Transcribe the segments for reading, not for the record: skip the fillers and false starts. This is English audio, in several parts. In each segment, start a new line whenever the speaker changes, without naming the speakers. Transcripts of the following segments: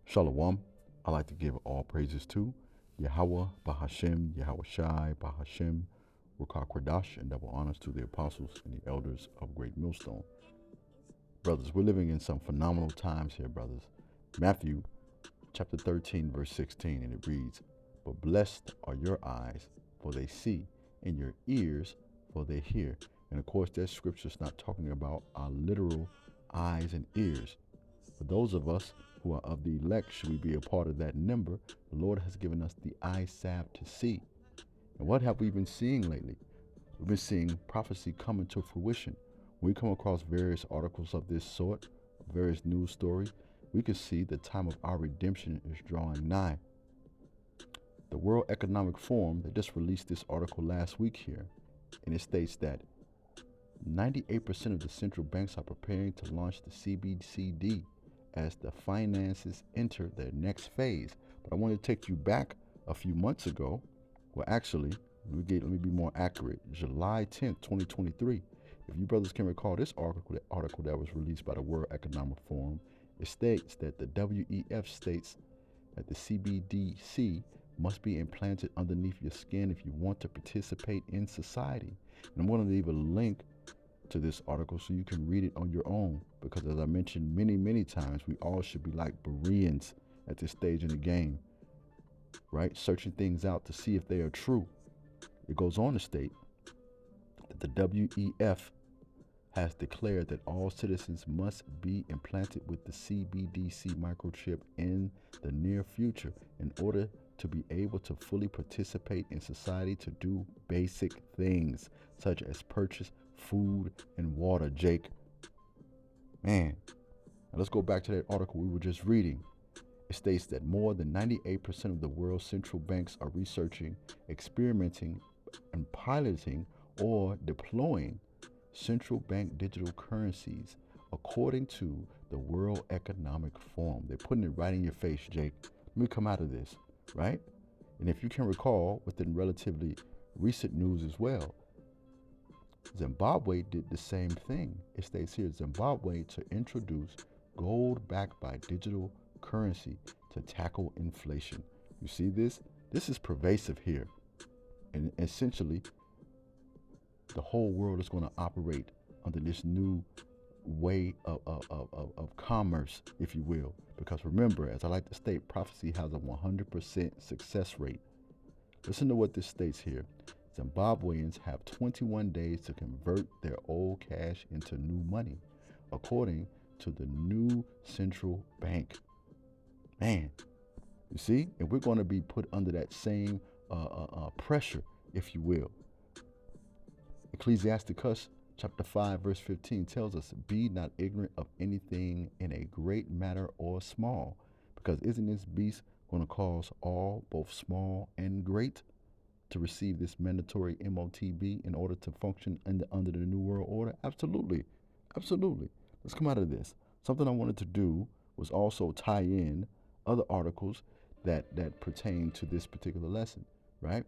Shalom. I like to give all praises to Yahweh, Bahashem, Yahweh Shai, Bahashem, Rukah Kwadash, and double honors to the apostles and the elders of Great Millstone. Brothers, we're living in some phenomenal times here, brothers. Matthew chapter 13, verse 16, and it reads, "But blessed are your eyes, for they see, and your ears, for they hear." And of course, that scripture is not talking about our literal eyes and ears. For those of us who are of the elect, should we be a part of that number, the Lord has given us the eye salve to see. And what have we been seeing lately? We've been seeing prophecy coming to fruition. When we come across various articles of this sort, various news stories, we can see the time of our redemption is drawing nigh. The World Economic Forum, they just released this article last week here, and it states that 98% of the central banks are preparing to launch the CBCD as the finances enter their next phase. But I want to take you back a few months ago. Well, actually, let me be more accurate. July 10th, 2023. If you brothers can recall this article that was released by the World Economic Forum, it states that the WEF states that the CBDC must be implanted underneath your skin if you want to participate in society. And I'm going to leave a link to this article so you can read it on your own, because as I mentioned many times, we all should be like Bereans at this stage in the game, right? Searching things out to see if they are true. It goes on to state that the WEF has declared that all citizens must be implanted with the CBDC microchip in the near future in order to be able to fully participate in society, to do basic things such as purchase food and water. Jake, man, now let's go back to that article we were just reading. It states that more than 98% of the world's central banks are researching, experimenting, and piloting or deploying central bank digital currencies, according to the World Economic Forum. They're putting it right in your face, Jake. Let me come out of this, right? And if you can recall, within relatively recent news as well, Zimbabwe did the same thing. It states here, Zimbabwe to introduce gold backed by digital currency to tackle inflation. You see this? This is pervasive here. And essentially, the whole world is going to operate under this new way of commerce, if you will. Because remember, as I like to state, prophecy has a 100% success rate. Listen to what this states here. Zimbabweans have 21 days to convert their old cash into new money, according to the new central bank. Man, you see, and we're going to be put under that same pressure, if you will. Ecclesiasticus chapter 5 verse 15 tells us, "Be not ignorant of anything in a great matter or small, because isn't this beast going to cause all, both small and great, to receive this mandatory MOTB in order to function under the New World Order?" Absolutely. Absolutely. Let's come out of this. Something I wanted to do was also tie in other articles that pertain to this particular lesson, right?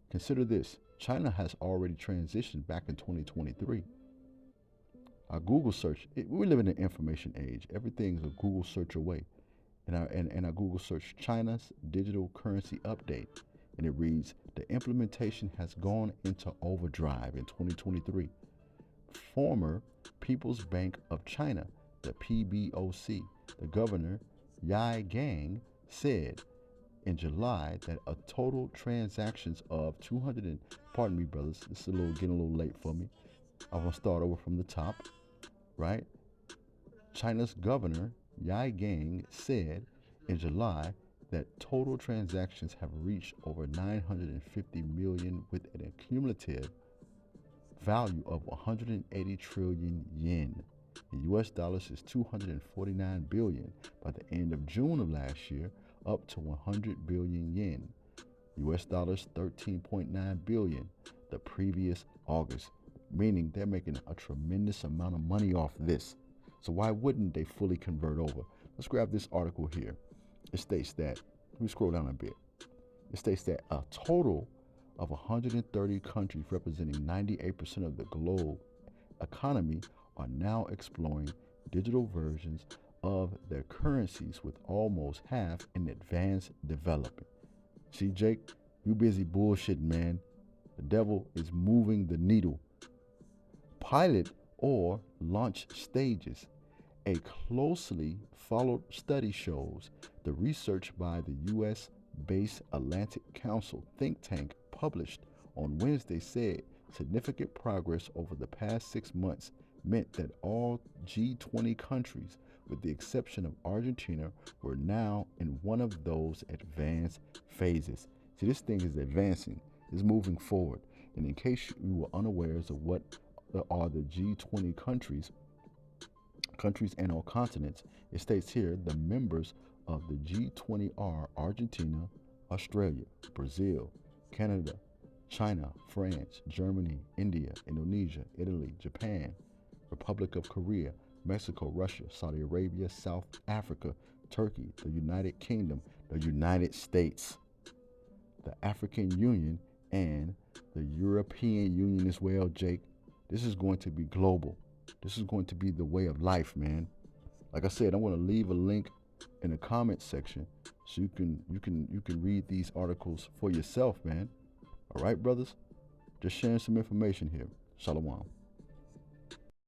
Consider this. China has already transitioned back in 2023. Our Google search, we live in an information age. Everything's a Google search away. And our Google search China's digital currency update. And it reads, the implementation has gone into overdrive in 2023. Former People's Bank of China, the PBOC, the governor, Yai Gang, said in July that a total transactions of 200 and, pardon me brothers, this is getting a little late for me. I want to start over from the top, right? China's governor, Yai Gang, said in July that total transactions have reached over 950 million with an cumulative value of 180 trillion yen. In US dollars is 249 billion by the end of June of last year, up to 100 billion yen. US dollars 13.9 billion the previous August, meaning they're making a tremendous amount of money off this. So why wouldn't they fully convert over? Let's grab this article here. It states that, let me scroll down a bit. It states that a total of 130 countries representing 98% of the globe economy are now exploring digital versions of their currencies, with almost half in advanced development. See, Jake, you busy bullshitting, man. The devil is moving the needle. Pilot or launch stages. A closely followed study shows the research by the U.S. based Atlantic Council think tank published on Wednesday said significant progress over the past 6 months meant that all G20 countries, with the exception of Argentina, were now in one of those advanced phases. See, this thing is advancing, it's moving forward. And in case you were unawares of what are the G20 countries and all continents, it states here the members of the G20 are Argentina, Australia, Brazil, Canada, China, France, Germany, India, Indonesia, Italy, Japan, Republic of Korea, Mexico, Russia, Saudi Arabia, South Africa, Turkey, the United Kingdom, the United States, the African Union, and the European Union as well, Jake. This is going to be global. This is going to be the way of life, man. Like I said, I'm going to leave a link in the comment section so you can read these articles for yourself, man. All right, brothers? Just sharing some information here. Shalom.